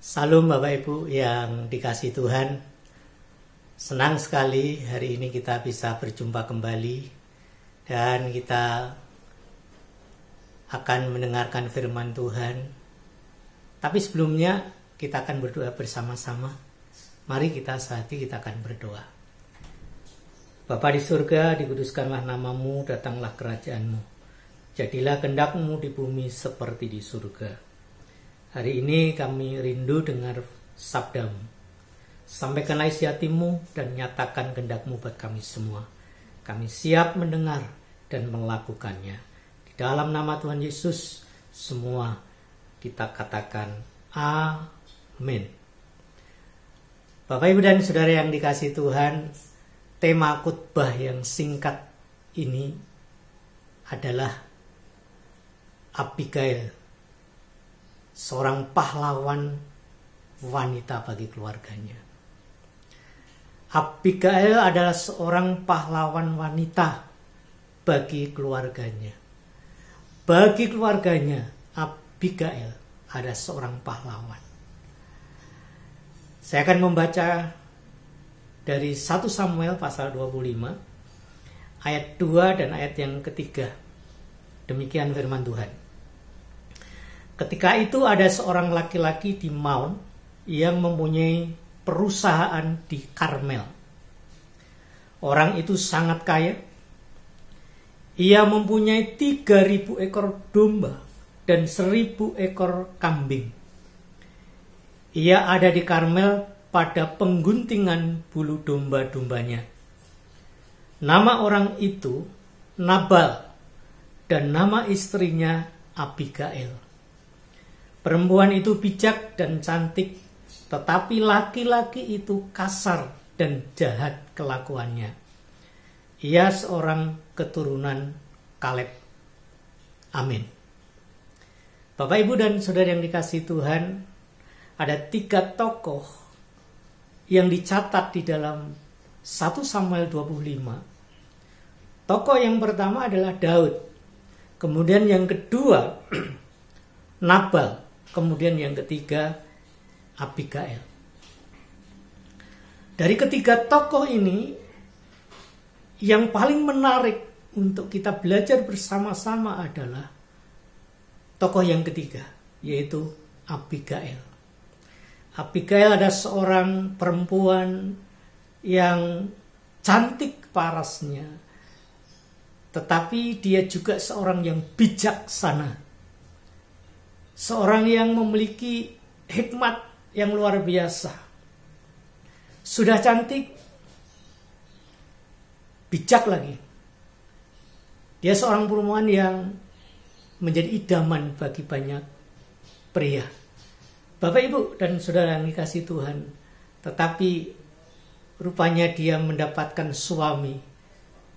Salam Bapak Ibu yang dikasih Tuhan. Senang sekali hari ini kita bisa berjumpa kembali dan kita akan mendengarkan firman Tuhan. Tapi sebelumnya kita akan berdoa bersama-sama. Mari kita sehati, kita akan berdoa. Bapa di surga, dikuduskanlah namamu, datanglah kerajaanmu. Jadilah kehendak-Mu di bumi seperti di surga. Hari ini kami rindu dengar sabda-Mu. Sampaikanlah isi hati-Mu dan nyatakan kehendak-Mu buat kami semua. Kami siap mendengar dan melakukannya. Di dalam nama Tuhan Yesus, semua kita katakan amin. Bapak, Ibu, dan Saudara yang dikasih Tuhan, tema khotbah yang singkat ini adalah Abigail, seorang pahlawan wanita bagi keluarganya. Abigail adalah seorang pahlawan wanita bagi keluarganya. Bagi keluarganya, Abigail ada seorang pahlawan. Saya akan membaca dari 1 Samuel pasal 25, ayat 2 dan ayat yang ketiga. Demikian firman Tuhan. Ketika itu ada seorang laki-laki di Maon yang mempunyai perusahaan di Karmel. Orang itu sangat kaya. Ia mempunyai 3.000 ekor domba dan 1.000 ekor kambing. Ia ada di Karmel pada pengguntingan bulu domba-dombanya. Nama orang itu Nabal dan nama istrinya Abigail. Perempuan itu bijak dan cantik, tetapi laki-laki itu kasar dan jahat kelakuannya. Ia seorang keturunan Kaleb. Amin. Bapak, Ibu, dan Saudara yang dikasih Tuhan, ada 3 tokoh yang dicatat di dalam 1 Samuel 25. Tokoh yang pertama adalah Daud. Kemudian yang kedua Nabal. Kemudian yang ketiga Abigail. Dari ketiga tokoh ini, yang paling menarik untuk kita belajar bersama-sama adalah tokoh yang ketiga, yaitu Abigail. Abigail adalah seorang perempuan yang cantik parasnya, tetapi dia juga seorang yang bijaksana. Seorang yang memiliki hikmat yang luar biasa. Sudah cantik, bijak lagi. Dia seorang perempuan yang menjadi idaman bagi banyak pria. Bapak, Ibu, dan Saudara yang dikasih Tuhan, tetapi rupanya dia mendapatkan suami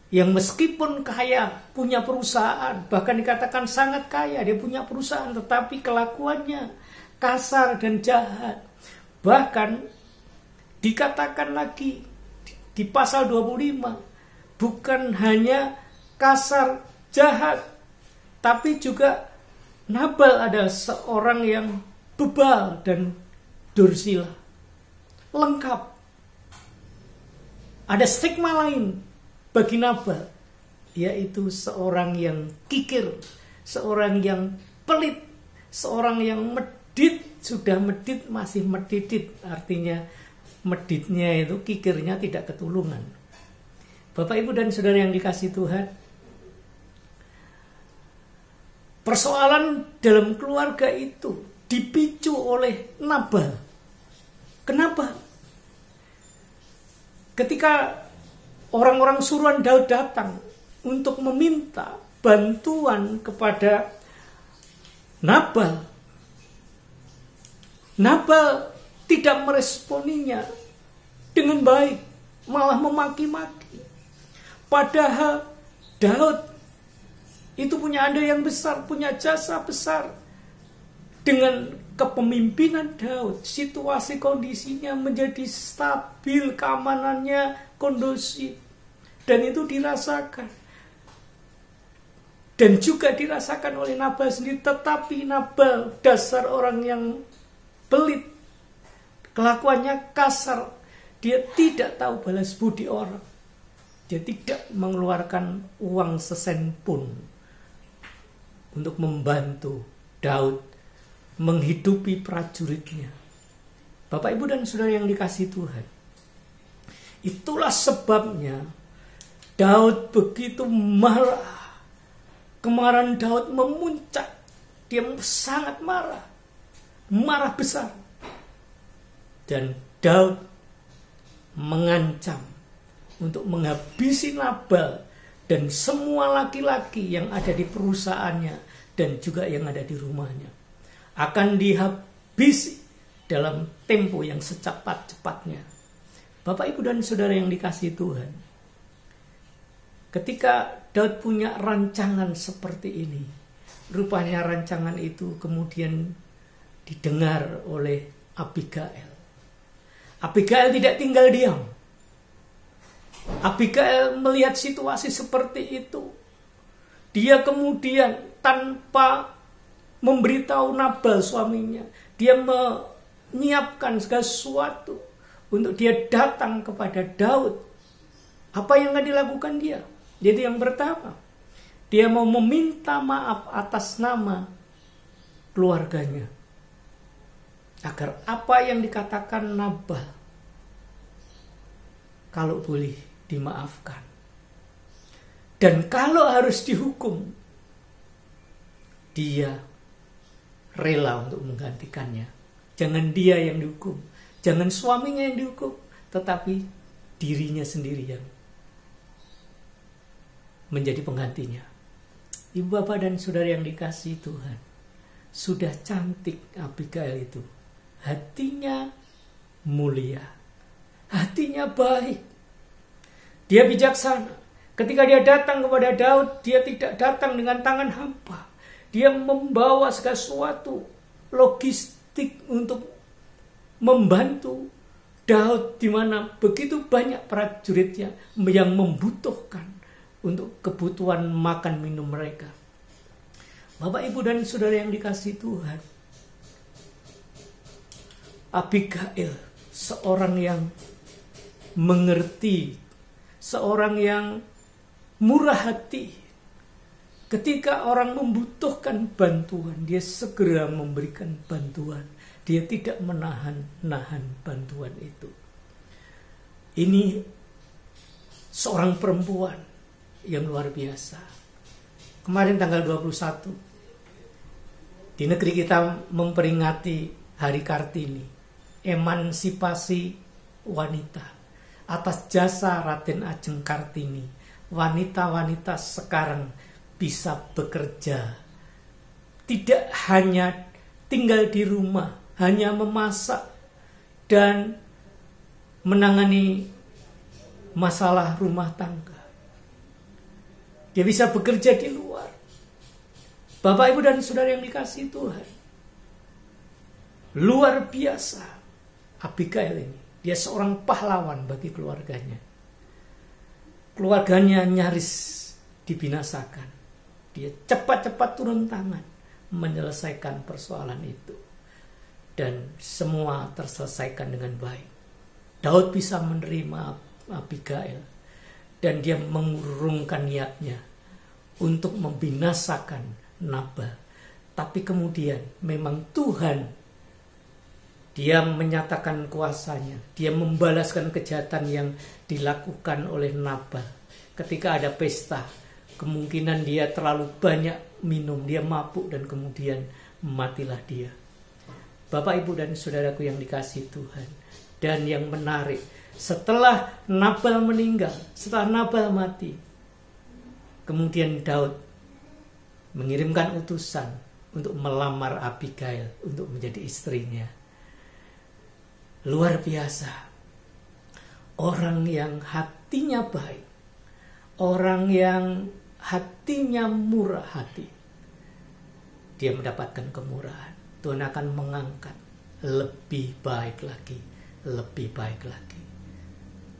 yang meskipun kaya, punya perusahaan, bahkan dikatakan sangat kaya, dia punya perusahaan, tetapi kelakuannya kasar dan jahat. Bahkan dikatakan lagi di pasal 25, bukan hanya kasar, jahat, tapi juga Nabal adalah seorang yang bebal dan dursila. Lengkap. Ada stigma lain bagi Nabal, yaitu seorang yang kikir, seorang yang pelit, seorang yang medit. Sudah medit masih medidit, artinya meditnya itu, kikirnya tidak ketulungan. Bapak, Ibu, dan Saudara yang dikasih Tuhan, persoalan dalam keluarga itu dipicu oleh Nabal. Kenapa? Ketika orang-orang suruhan Daud datang untuk meminta bantuan kepada Nabal, Nabal tidak meresponinya dengan baik, malah memaki-maki. Padahal Daud itu punya andil yang besar, punya jasa besar. Dengan kepemimpinan Daud, situasi kondisinya menjadi stabil, keamanannya kondusif. Dan itu dirasakan. Dan juga dirasakan oleh Nabal sendiri. Tetapi Nabal, dasar orang yang pelit, Kelakuannya kasar. Dia tidak tahu balas budi orang. Dia tidak mengeluarkan uang sesen pun untuk membantu Daud menghidupi prajuritnya. Bapak, Ibu, dan Saudara yang dikasihi Tuhan, itulah sebabnya Daud begitu marah. Kemarahan Daud memuncak. Dia sangat marah. Marah besar. Dan Daud mengancam untuk menghabisi Nabal dan semua laki-laki yang ada di perusahaannya dan juga yang ada di rumahnya. Akan dihabisi dalam tempo yang secepat-cepatnya. Bapak, Ibu, dan Saudara yang dikasihi Tuhan, ketika Daud punya rancangan seperti ini, rupanya rancangan itu kemudian didengar oleh Abigail. Abigail tidak tinggal diam. Abigail melihat situasi seperti itu. Dia kemudian tanpa memberitahu Nabal suaminya, dia menyiapkan segala sesuatu untuk dia datang kepada Daud. Apa yang akan dilakukan dia? Jadi yang pertama, dia mau meminta maaf atas nama keluarganya, agar apa yang dikatakan Nabal, kalau boleh dimaafkan. Dan kalau harus dihukum, dia rela untuk menggantikannya. Jangan dia yang dihukum, jangan suaminya yang dihukum, tetapi dirinya sendiri yang menjadi penggantinya. Ibu, Bapak, dan Saudara yang dikasihi Tuhan, sudah cantik Abigail itu. Hatinya mulia, hatinya baik, dia bijaksana. Ketika dia datang kepada Daud, dia tidak datang dengan tangan hampa. Dia membawa segala sesuatu logistik untuk membantu Daud, di mana begitu banyak prajuritnya yang membutuhkan untuk kebutuhan makan minum mereka. Bapak, Ibu, dan Saudara yang dikasihi Tuhan, Abigail seorang yang mengerti, seorang yang murah hati. Ketika orang membutuhkan bantuan, dia segera memberikan bantuan. Dia tidak menahan bantuan itu. Ini seorang perempuan yang luar biasa. Kemarin tanggal 21, di negeri kita memperingati Hari Kartini, emansipasi wanita. Atas jasa Raden Ajeng Kartini, wanita-wanita sekarang bisa bekerja. Tidak hanya tinggal di rumah, hanya memasak dan menangani masalah rumah tangga. Dia bisa bekerja di luar. Bapak, Ibu, dan Saudara yang dikasihi Tuhan, luar biasa Abigail ini. Dia seorang pahlawan bagi keluarganya. Keluarganya nyaris dibinasakan. Dia cepat-cepat turun tangan menyelesaikan persoalan itu. Dan semua terselesaikan dengan baik. Daud bisa menerima Abigail. Dan dia mengurungkan niatnya untuk membinasakan Nabal. Tapi kemudian memang Tuhan, dia menyatakan kuasanya. Dia membalaskan kejahatan yang dilakukan oleh Nabal. Ketika ada pesta, kemungkinan dia terlalu banyak minum, dia mabuk dan kemudian matilah dia. Bapak, Ibu, dan Saudaraku yang dikasihi Tuhan. Dan yang menarik, setelah Nabal meninggal, setelah Nabal mati, kemudian Daud mengirimkan utusan untuk melamar Abigail untuk menjadi istrinya. Luar biasa. Orang yang hatinya baik, orang yang hatinya murah hati, dia mendapatkan kemurahan. Tuhan akan mengangkat lebih baik lagi, lebih baik lagi.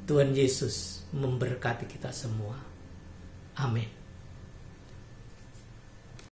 Tuhan Yesus memberkati kita semua. Amin.